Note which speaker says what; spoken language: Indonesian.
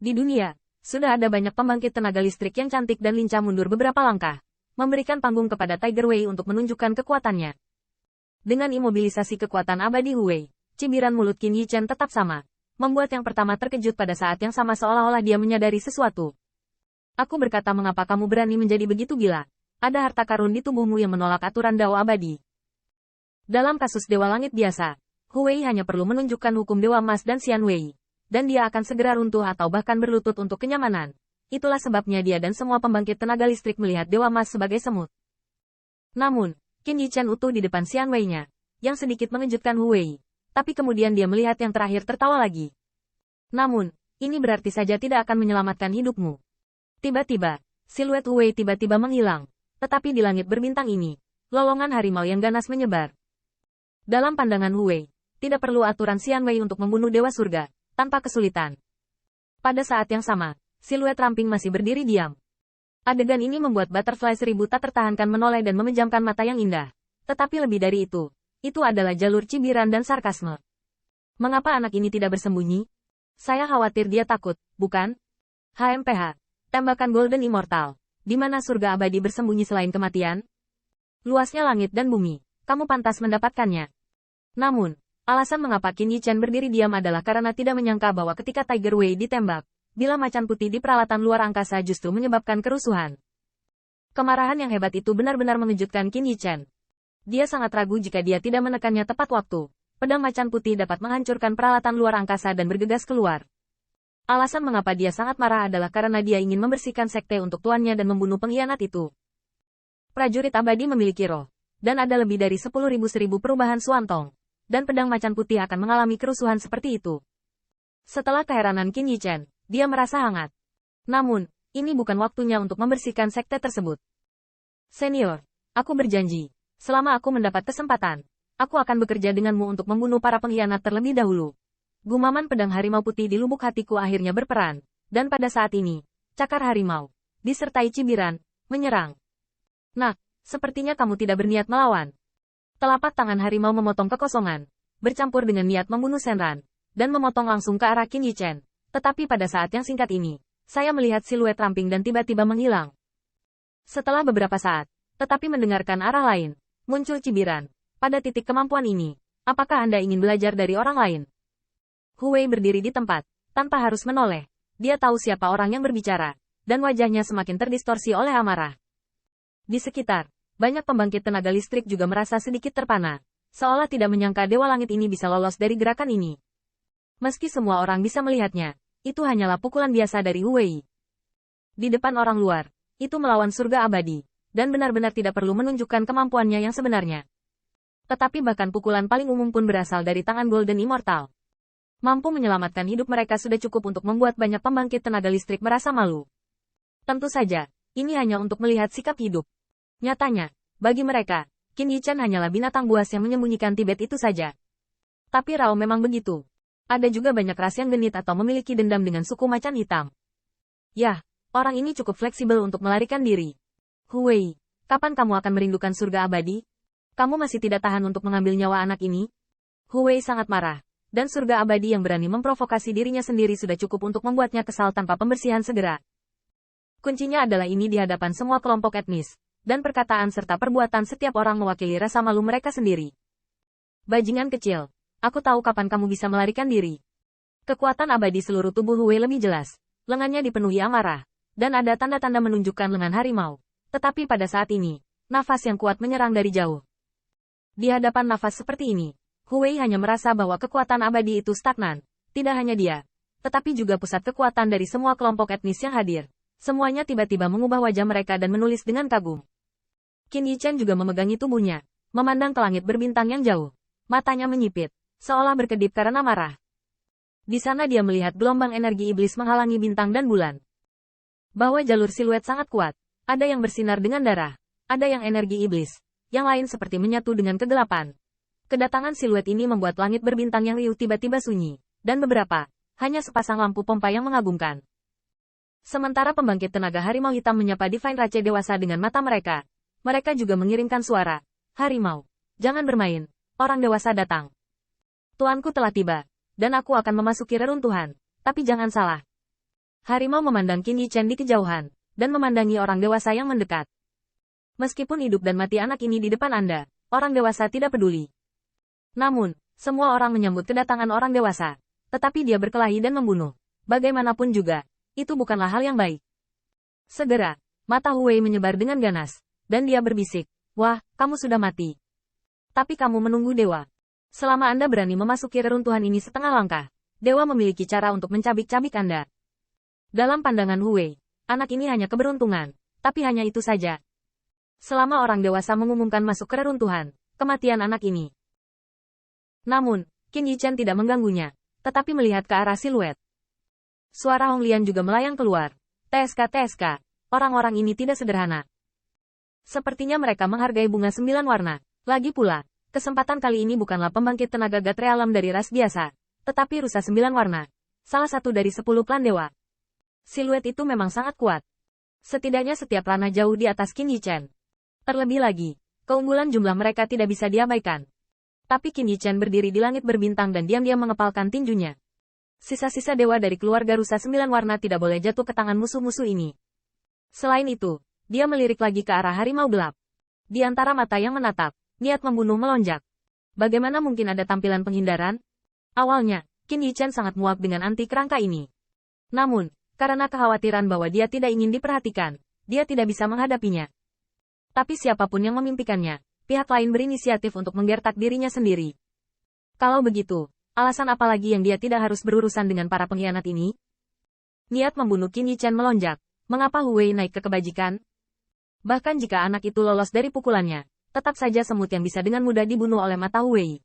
Speaker 1: Di dunia, sudah ada banyak pembangkit tenaga listrik yang cantik dan lincah mundur beberapa langkah, memberikan panggung kepada Tiger Wei untuk menunjukkan kekuatannya. Dengan imobilisasi kekuatan abadi Huwei, cibiran mulut Qin Yichen tetap sama, membuat yang pertama terkejut pada saat yang sama seolah-olah dia menyadari sesuatu. Aku berkata mengapa kamu berani menjadi begitu gila? Ada harta karun di tubuhmu yang menolak aturan Dao abadi. Dalam kasus Dewa Langit biasa, Huwei hanya perlu menunjukkan hukum Dewa Emas dan Xian Wei, dan dia akan segera runtuh atau bahkan berlutut untuk kenyamanan. Itulah sebabnya dia dan semua pembangkit tenaga listrik melihat Dewa Emas sebagai semut. Namun, Qin Yichen utuh di depan Xian Wei-nya, yang sedikit mengejutkan Huwei, tapi kemudian dia melihat yang terakhir tertawa lagi. Namun, ini berarti saja tidak akan menyelamatkan hidupmu. Tiba-tiba, siluet Huwei tiba-tiba menghilang, tetapi di langit berbintang ini, lolongan harimau yang ganas menyebar. Dalam pandangan Huwei, tidak perlu aturan Xian Wei untuk membunuh Dewa Surga, tanpa kesulitan. Pada saat yang sama, siluet ramping masih berdiri diam. Adegan ini membuat Butterfly 1000 tak tertahankan menoleh dan memejamkan mata yang indah. Tetapi lebih dari itu adalah jalur cibiran dan sarkasme. Mengapa anak ini tidak bersembunyi? Saya khawatir dia takut, bukan? HMPH, tembakan Golden Immortal. Di mana surga abadi bersembunyi selain kematian? Luasnya langit dan bumi, kamu pantas mendapatkannya. Namun, alasan mengapa Qin Yichen berdiri diam adalah karena tidak menyangka bahwa ketika Tiger Wei ditembak, bilah macan putih di peralatan luar angkasa justru menyebabkan kerusuhan. Kemarahan yang hebat itu benar-benar mengejutkan Qin Yichen. Dia sangat ragu jika dia tidak menekannya tepat waktu. Pedang macan putih dapat menghancurkan peralatan luar angkasa dan bergegas keluar. Alasan mengapa dia sangat marah adalah karena dia ingin membersihkan sekte untuk tuannya dan membunuh pengkhianat itu. Prajurit abadi memiliki roh, dan ada lebih dari 10.000 perubahan Suantong. Dan pedang macan putih akan mengalami kerusuhan seperti itu. Setelah keheranan Qin Yichen, dia merasa hangat. Namun, ini bukan waktunya untuk membersihkan sekte tersebut. Senior, aku berjanji, selama aku mendapat kesempatan, aku akan bekerja denganmu untuk membunuh para pengkhianat terlebih dahulu. Gumaman pedang harimau putih di lubuk hatiku akhirnya berperan, dan pada saat ini, cakar harimau, disertai cibiran, menyerang. Nah, sepertinya kamu tidak berniat melawan. Telapak tangan harimau memotong kekosongan, bercampur dengan niat membunuh Shenran, dan memotong langsung ke arah Qin Yichen. Tetapi pada saat yang singkat ini, saya melihat siluet ramping dan tiba-tiba menghilang. Setelah beberapa saat, tetapi mendengarkan arah lain, muncul cibiran. Pada titik kemampuan ini, apakah Anda ingin belajar dari orang lain? Huwei berdiri di tempat, tanpa harus menoleh. Dia tahu siapa orang yang berbicara, dan wajahnya semakin terdistorsi oleh amarah. Di sekitar, banyak pembangkit tenaga listrik juga merasa sedikit terpana, seolah tidak menyangka Dewa Langit ini bisa lolos dari gerakan ini. Meski semua orang bisa melihatnya, itu hanyalah pukulan biasa dari Huwei. Di depan orang luar, itu melawan surga abadi, dan benar-benar tidak perlu menunjukkan kemampuannya yang sebenarnya. Tetapi bahkan pukulan paling umum pun berasal dari tangan Golden Immortal. Mampu menyelamatkan hidup mereka sudah cukup untuk membuat banyak pembangkit tenaga listrik merasa malu. Tentu saja, ini hanya untuk melihat sikap hidup. Nyatanya, bagi mereka, Qin Yichen hanyalah binatang buas yang menyembunyikan Tibet itu saja. Tapi Rao memang begitu. Ada juga banyak ras yang genit atau memiliki dendam dengan suku macan hitam. Yah, orang ini cukup fleksibel untuk melarikan diri. Huwei, kapan kamu akan merindukan surga abadi? Kamu masih tidak tahan untuk mengambil nyawa anak ini? Huwei sangat marah, dan surga abadi yang berani memprovokasi dirinya sendiri sudah cukup untuk membuatnya kesal tanpa pembersihan segera. Kuncinya adalah ini di hadapan semua kelompok etnis, dan perkataan serta perbuatan setiap orang mewakili rasa malu mereka sendiri. Bajingan kecil, aku tahu kapan kamu bisa melarikan diri. Kekuatan abadi seluruh tubuh Huwei lebih jelas, lengannya dipenuhi amarah, dan ada tanda-tanda menunjukkan lengan harimau. Tetapi pada saat ini, nafas yang kuat menyerang dari jauh. Di hadapan nafas seperti ini, Huwei hanya merasa bahwa kekuatan abadi itu stagnan. Tidak hanya dia, tetapi juga pusat kekuatan dari semua kelompok etnis yang hadir. Semuanya tiba-tiba mengubah wajah mereka dan menulis dengan kagum. Qin Yichen juga memegangi tubuhnya, memandang ke langit berbintang yang jauh. Matanya menyipit, seolah berkedip karena marah. Di sana dia melihat gelombang energi iblis menghalangi bintang dan bulan. Bahwa jalur siluet sangat kuat, ada yang bersinar dengan darah, ada yang energi iblis, yang lain seperti menyatu dengan kegelapan. Kedatangan siluet ini membuat langit berbintang yang riuh tiba-tiba sunyi, dan beberapa, hanya sepasang lampu pompa yang mengagumkan. Sementara pembangkit tenaga harimau hitam menyapa Divine Rache dewasa dengan mata mereka. Mereka juga mengirimkan suara, harimau, jangan bermain, orang dewasa datang. Tuanku telah tiba, dan aku akan memasuki reruntuhan, tapi jangan salah. Harimau memandang Qin Yichen di kejauhan, dan memandangi orang dewasa yang mendekat. Meskipun hidup dan mati anak ini di depan Anda, orang dewasa tidak peduli. Namun, semua orang menyambut kedatangan orang dewasa. Tetapi dia berkelahi dan membunuh. Bagaimanapun juga, itu bukanlah hal yang baik. Segera, mata Huwei menyebar dengan ganas, dan dia berbisik, "Wah, kamu sudah mati. Tapi kamu menunggu dewa. Selama Anda berani memasuki reruntuhan ini setengah langkah, dewa memiliki cara untuk mencabik-cabik Anda." Dalam pandangan Huwei, anak ini hanya keberuntungan, tapi hanya itu saja. Selama orang dewasa mengumumkan masuk ke reruntuhan, kematian anak ini. Namun, Qin Yichen tidak mengganggunya, tetapi melihat ke arah siluet. Suara Hong Lian juga melayang keluar. TSK, orang-orang ini tidak sederhana. Sepertinya mereka menghargai bunga 9 warna. Lagi pula, kesempatan kali ini bukanlah pembangkit tenaga gatre alam dari ras biasa, tetapi rusa 9 warna. Salah satu dari 10 klan dewa. Siluet itu memang sangat kuat. Setidaknya setiap ranah jauh di atas Qin Yichen. Terlebih lagi, keunggulan jumlah mereka tidak bisa diabaikan. Tapi Qin Yichen berdiri di langit berbintang dan diam-diam mengepalkan tinjunya. Sisa-sisa dewa dari keluarga rusa 9 warna tidak boleh jatuh ke tangan musuh-musuh ini. Selain itu, dia melirik lagi ke arah harimau gelap. Di antara mata yang menatap, niat membunuh melonjak. Bagaimana mungkin ada tampilan penghindaran? Awalnya, Qin Yichen sangat muak dengan anti kerangka ini. Namun, karena kekhawatiran bahwa dia tidak ingin diperhatikan, dia tidak bisa menghadapinya. Tapi siapapun yang memimpikannya, pihak lain berinisiatif untuk menggertak dirinya sendiri. Kalau begitu, alasan apa lagi yang dia tidak harus berurusan dengan para pengkhianat ini? Niat membunuh Qin Yichen melonjak. Mengapa Huwei naik ke kebajikan? Bahkan jika anak itu lolos dari pukulannya, tetap saja semut yang bisa dengan mudah dibunuh oleh mata Huwei.